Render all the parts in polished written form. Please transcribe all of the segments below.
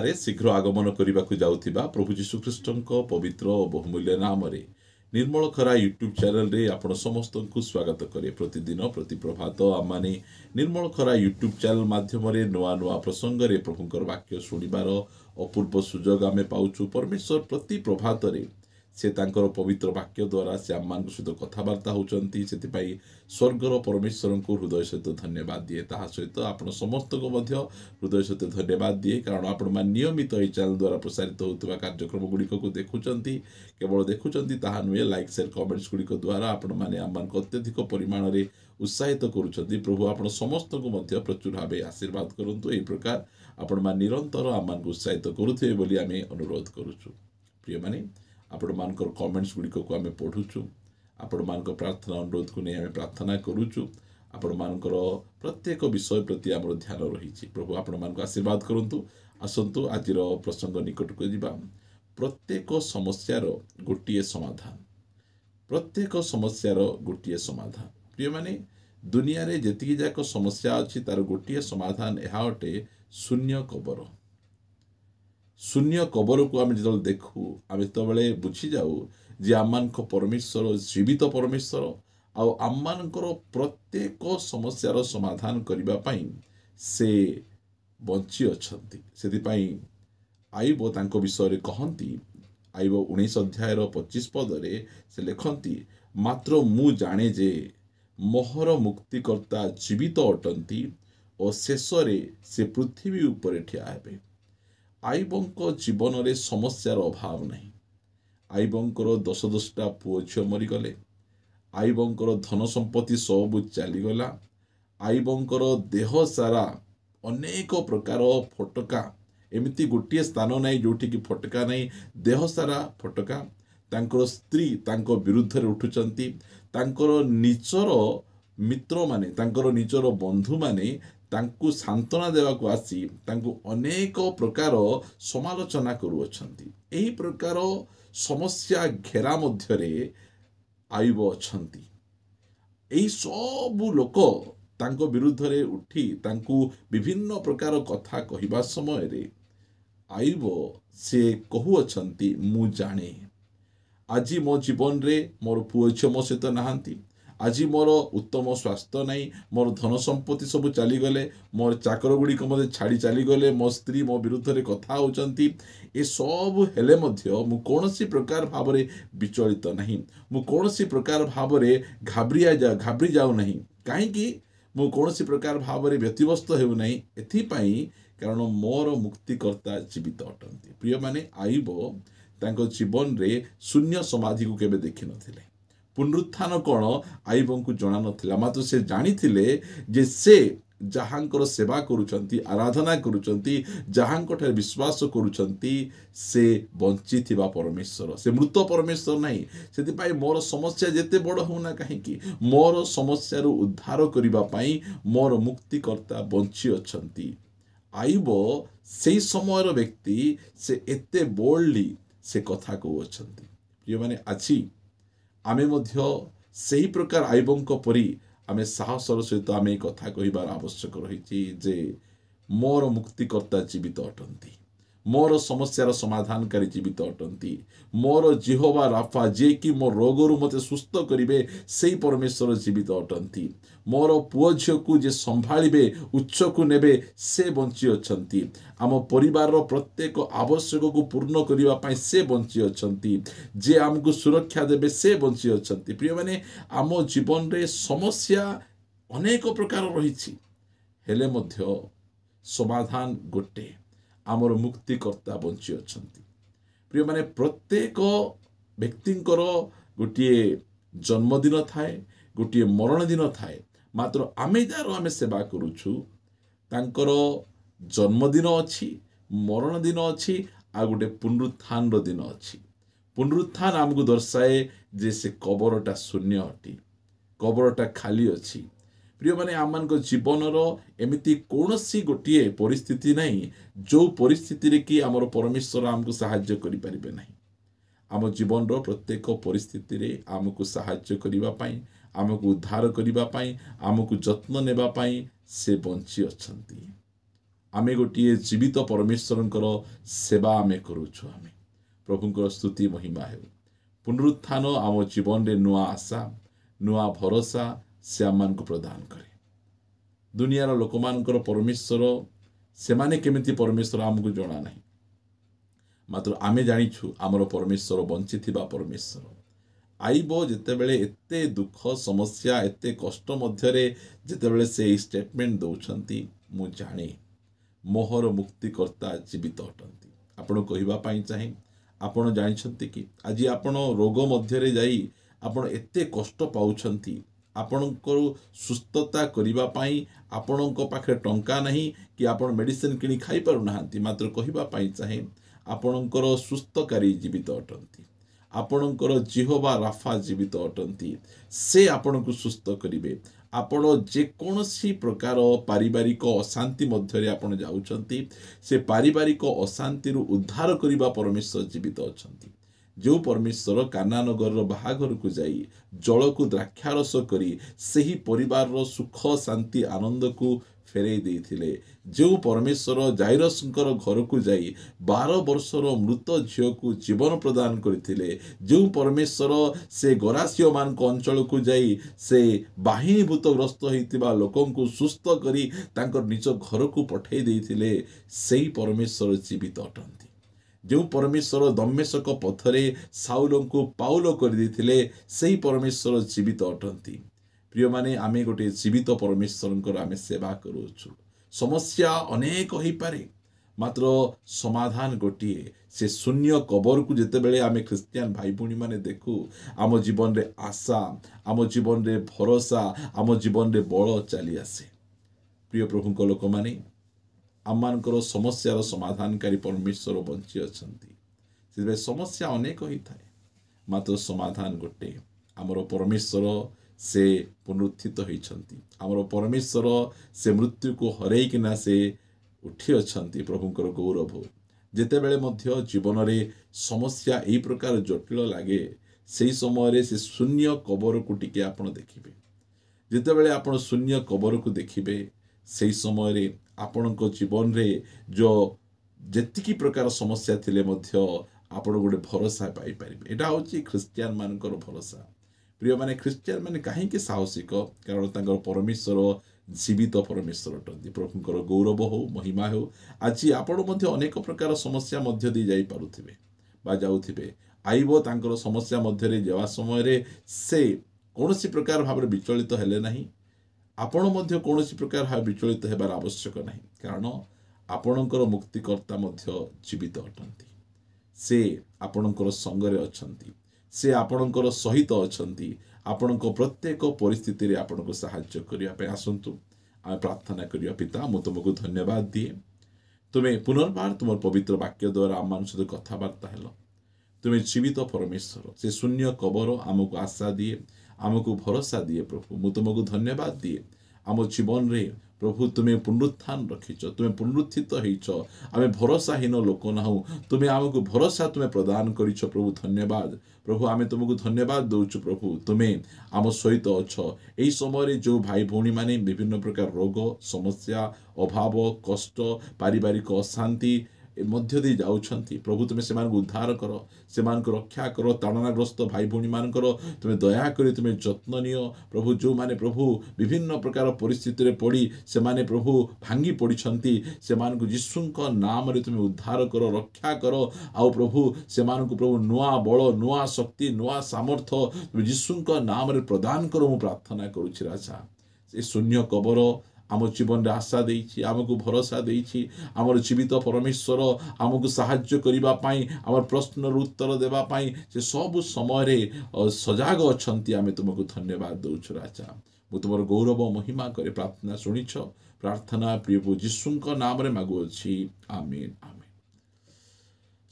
रे शीघ्र आगमन करने को जाउथिबा प्रभु जीशु ख्रीष्टଙ୍କ पवित्र और बहुमूल्य नाम रे निर्मल खरा यूट्यूब चैनल रे आपण समस्त को स्वागत करे। प्रतिदिन प्रति प्रभात आमाने निर्मल खरा यूट्यूब चैनल माध्यम रे नुआ नुआ प्रसंग रे प्रभुंकर वाक्य शुणिबार अपूर्व सुजोग आमे पाउछु। परमेश्वर प्रति प्रभात रे से तांकर पवित्र वाक्य द्वारा से आम सहित कथबार्ता होती। से स्वर्गर परमेश्वर को हृदय सहित धन्यवाद दिए। ता सहित आप समस्त को हृदय सहित धन्यवाद दिए, कारण आपण नियमित यह चैनल द्वारा प्रसारित होता कार्यक्रम गुड़िक को देखुंट, केवल देखुंट ताहा नुहे लाइक शेयर कमेंट्स गुड़िक द्वारा आपण मैंने आम अत्यधिक परिमाण में उत्साहित करुँच। प्रभु आप समस्त को प्रचुर भाव आशीर्वाद करूँ। यह प्रकार आपण निरंतर आम उत्साहित करुवे बोली आम अनुरोध करुचु। प्रिय माने आपण मानकर कमेंट्स गुड़िक को आम पढ़ुचु। आपण मान प्रार्थना अनुरोध को नहीं आम प्रार्थना करुचु। आपण मानकर प्रत्येक विषय प्रति आम ध्यान रही। प्रभु आपण मान आशीर्वाद करंतु। आसंतु आज प्रसंग निकट को जीवा। प्रत्येक समस्यार गोटे समाधान, प्रत्येक समस्यार गोटे समाधान। प्रिय माने दुनिया रे जेतिकी जाक समस्या अच्छी तार गोटे समाधान यह अटे शून्य कबर। शून्य कबर को आम जो देखू आम तो बुझी जाऊ जे आम परमेश्वर जीवित परमेश्वर आम प्रत्येक समस्यार समाधान करने से बंची अछंती। सेथिपाई आईब तांको विषय कहती। आईब 19 अध्यायर 25 पदरे से लिखती, मात्र मु जाने जे मोहर मुक्तिकर्ता जीवित अटंती और शेष से पृथ्वी उपरे ठिया हेबे। आईबंको जीवन रे समस्यार अभाव नहीं। आईबंकर 10-10टा पुओ झियो मरीगले। आईबंकर धन संपत्ति सब चलीगला। आईबंकर देह सारा अनेक प्रकार फटका, एमती गोटे स्थान नहीं जोठी की फटका नहीं, देह सारा फटका। तांकर स्त्री तांको विरुद्ध रे उठुचंती। तांकर निजर मित्र माने, तांकर निजर बंधु माने तांकु सांत्वना देवा को आसी तांकु अनेक प्रकार समालोचना करुअछंती। एही प्रकार समस्या घेरा मध्यरे आईब अछंती। एही सब लोक तांको विरुद्ध रे उठी तांकु विभिन्न प्रकार कथा कहिबा समय रे आईब से कहुअछंती, मु जाने आज मो जीवन रे मोर पुओ झियो मो सहित नाहांती। आज मोर उत्तम स्वास्थ्य नहीं, मोर धन संपत्ति सब चलीगले, मोर चाकर गुड़िक मत छाड़ी चलीगले, मो स्त्री मो विरुद्ध रे कथा होचंती। ए सब हेले मध्य मु कोनोसी प्रकार भाव रे विचलित नहीं, मु कोनोसी प्रकार भाव रे घाबरी जाऊ नहीं। काहेकि मु कोनोसी प्रकार भाव रे व्यतिव्यस्त हेउ नहीं, एथिपाई कारण मोर मुक्तिकर्ता जीवित अटंती। प्रिय माने आईब तांको जीवन रे शून्य समाधि को केबे देखि नथिले। पुनरुत्थान कौन आईबों को जना नथिला, मात्र से जानी थिले जे से जहांकर सेवा करुचंती, आराधना करुचंती, जहांको ठारे विश्वास करुचंती से बंची थिबा परमेश्वर, से मृत परमेश्वर नहीं। सेतिपाई मोर समस्या जेते बड़ होना काहेकि मोर समस्या उद्धार करिबा पाई मोर मुक्तिकर्ता बंची अछंती। आईब से समयर व्यक्ति से एते बोल्डली से कथा को अछंती। प्रिय माने आछि आमे मध्य सही प्रकार आईबंक परी आमे साहसर सहित आमे कथा कहिबार आवश्यक रही जे मोर मुक्तिकर्ता जीवित अटंती, मोर समस्यार समाधानकारी जीवित अटंती, मोर जिहोवा राफा जे कि मोर रोगरु मते सुस्थ करिवे सेही परमेश्वर जीवित अटंती। मोर पुओ झियो को जे संभाळिबे उच्च को नेबे से बंची अछंती। आम परिवार प्रत्येक आवश्यक को पूर्ण करिवा पाई से बंची अछंती। जे आमको सुरक्षा देबे से बंची अछंती। प्रिय माने आम जीवन रे समस्या अनेक प्रकार रही, हेले मध्य समाधान गोटे, आमर मुक्तिकर्ता बंची अछंती। प्रिय माने प्रत्येक व्यक्तिंकर गोटे जन्मदिन थाए, गोटे मरण दिन थाए, मात्र आमे जार आमे सेवा करुछु तांकर जन्मदिन अच्छी, मरण दिन अच्छी, आ गोटे पुनरुत्थान दिन अच्छी। पुनरुत्थान आमको दर्शाए जे से कबरटा शून्य अटी, कबरटा खाली अच्छी। प्रिय माने आम जीवन एमती कौन सी गोटे परिस्थिति नहीं जो परिस्थिति रे कि आमर परमेश्वर आमको साहाय्य करि परिबे नहीं। आम जीवन प्रत्येक परिस्थिति रे आमको साहाय्य करिबा पाई, आमको उद्धार करिबा पाई, आमको जत्न नेबा पाई से बंची अछंती। आमे गोटे जीवित परमेश्वरंकर सेवा आमे करूछु। आमे प्रभुंकर स्तुति महिमा हेउ। पुनरुत्थान आम जीवन रे नुआ आशा नुआ भरोसा से आम को प्रदान करे। दुनियार लोक मानकर परमेश्वर से माने केमिति परमेश्वर आमको जणा नहीं, मात्र आमे जानिछु आमर परमेश्वर बंचिथिबा परमेश्वर आइबो जेतेबेले एते दुख समस्या एते कष्ट मध्यरे जेतेबेले से स्टेटमेंट दउछंती मु जाने मोहर मुक्तिकर्ता जीवित अटंती। आपण कहिबा पई चाहे आपण जानिछंती कि आज आपण रोग मध्यरे जाई आपण एते कष्ट पाउछंती, आपणकर सुस्थता करिबा पई आपणक पाखे टंका नहीं कि आपण मेडिसिन किनी खाई पारु नाहंती, मात्र कहिबा पई चाहे आपणकर सुस्थकारी जीवित अटंती। आपणकर जिहोवा राफा जीवित अटंती, से आपणको सुस्थ करिवे। आपण जेकोसी प्रकार पारिवारिक अशांति मध्यरे आपण जाउछंती, से पारिवारिक अशांति रु उद्धार करिबा परमेश्वर जीवित अछंती। जो परमेश्वर कानानगर बाहाघर को जाई जल को द्राक्षारस करी सही परिवार सुख शांति आनंद को फेरई देथिले, जो परमेश्वर जाइरसंकर घर को जाई 12 वर्षर मृत झील को जीवन प्रदान करथिले, जो परमेश्वर से गरासियो मान को अंचल को जाई से बाहिनीभूत ग्रस्त होइतिबा लोकन को सुस्थ करी तांकर निज घर को पठै देथिले, सेही परमेश्वर जीवित अटंती। जो परमेश्वर दम्मेशक पथरे साउल को पाउल कर देथिले, सेही परमेश्वर जीवित अटंती। प्रिय माने आमे गोटे जीवित परमेश्वर आमे सेवा करूछु। समस्या अनेक हो पारे, मात्र समाधान गोटे से शून्य कबर को जेतेबेले आमे ख्रिस्टियन भाई भूणी माने देखू, आम जीवन रे आशा आम जीवन रे भरोसा आम जीवन रे बल चली आसे। प्रिय प्रभु को लोक माने आमମାନଙ୍କର समस्यार समाधानकारी परमेश्वर बंची अछंती। से समस्या अनेक होई थाए, मात्र समाधान गोटे आमर परमेश्वर से पुनरुत्थित होइछंती। आमर परमेश्वर से मृत्यु को हरई किना से उठी अछंती। प्रभुंकर गौरव जेतेबेले मध्य जीवन रे समस्या एई प्रकार जटिल लागे, सेही समय से शून्य कबर को टिके आपण देखिबे। जेतेबेले आपण शून्य कबर को देखिबे, सेही समय रे आपणको जीवन रे जो जेतिकी प्रकार समस्या थिले मध्य आपण गोटे भरोसा पाई परिबे। एटा होची ख्रिस्टियन मानकर भरोसा। प्रिय माने ख्रिस्टियन माने काहे के साहसिक, कारण तांकर परमेश्वर जीवित परमेश्वर अटंती। प्रभुंकर गौरव हो महिमा हो। आज आपण मध्य अनेक प्रकार समस्या मध्य दी जाई पारुथिबे बा जाउथिबे। आइबो तांकर समस्या मध्य रे जेवा समय रे से कोनोसी प्रकार भाबरे विचलित हेले नाही। आपण मध्य कोनोसी प्रकार भाव विचलित हेबार आवश्यक नहीं, कारण आपणकर मुक्तिकर्ता मध्य जीवित अटंती। से आपणकर संगरे अछंती, से आपणकर सहित अछंती। आपणक प्रत्येक परिस्थिति रे आपणको सहाय्य करिया पे आसंतु। आ प्रार्थना करिया। पिता मु तुमको धन्यवाद दिए, तुमे पुनर्बार तुम पवित्र वाक्य द्वारा आम सहित कथबार्ता हेल। तुमे जीवित परमेश्वर, से शून्य कबर आमको आशा दिए, आमको भरोसा दिए। प्रभु मु तुमको धन्यवाद दिए। आम जीवन रे प्रभु तुमे पुनरुत्थान रखिच, तुमे पुनरुत्थित होइच। आमे भरोसाहीन लोक नाहु, तुमे आमको भरोसा तुमे प्रदान करिछ। प्रभु धन्यवाद। प्रभु आमे तुमको धन्यवाद दउछु। प्रभु तुमे आम सहित अछ। एई समय रे जो भाई भौणी माने विभिन्न प्रकार रोग समस्या अभाव कष्ट पारिवारिक अशांति मध्य दे जाउछंती, प्रभु तुमे से उद्धार कर, से रक्षा कर। ताड़नाग्रस्त भाई भौणी मानकर तुमे दया करी तुमे जत्न नियो। प्रभु जो माने प्रभु विभिन्न प्रकार परिस्थिति रे पड़ी से माने प्रभु भांगी पड़िछंती, से मानकु यीशुंक नाम रे तुमे उद्धार कर, रक्षा कर। आउ प्रभु से मानकु प्रभु नुआ बल नुआ शक्ति नुआ सामर्थ्य तुमे यीशुंक नाम रे प्रदान कर। मु प्रार्थना करूछि राजा, से शून्य कबर आम जीवन आशा देइछि, आमको भरोसा देइछि। आमर जीवित परमेश्वर आमको साहाय्य करिबा पाई, आमर प्रश्नर उत्तर देबा पाई से सब समय रे सजाग अछंती। आमे तुमको धन्यवाद दउछु राजा। मु तुमर गौरव महिमा करे प्रार्थना सुनिछ। प्रार्थना प्रिय प्रभु यीशुंक नाम रे मागुछि, आमीन आमीन।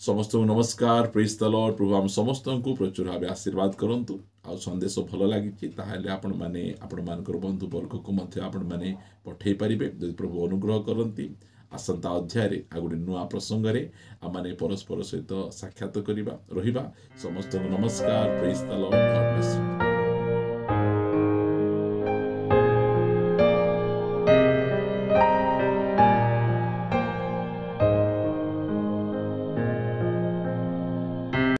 समस्त नमस्कार, प्रेज द लॉर्ड। प्रभु आम समस्त को प्रचुर भाव आशीर्वाद करंतु। आ संदेश भल लगी ताहले आपण माने आपण मानकर बंधु वर्ग को मध्य आपण माने पठेई परिबे। यदि प्रभु अनुग्रह करंती आसंता अध्याय रे आ गोटे नुआ प्रसंग रे आमाने परस्पर सहित साक्षात करिबा रहिबा। समस्त नमस्कार, praise the Lord, God bless you.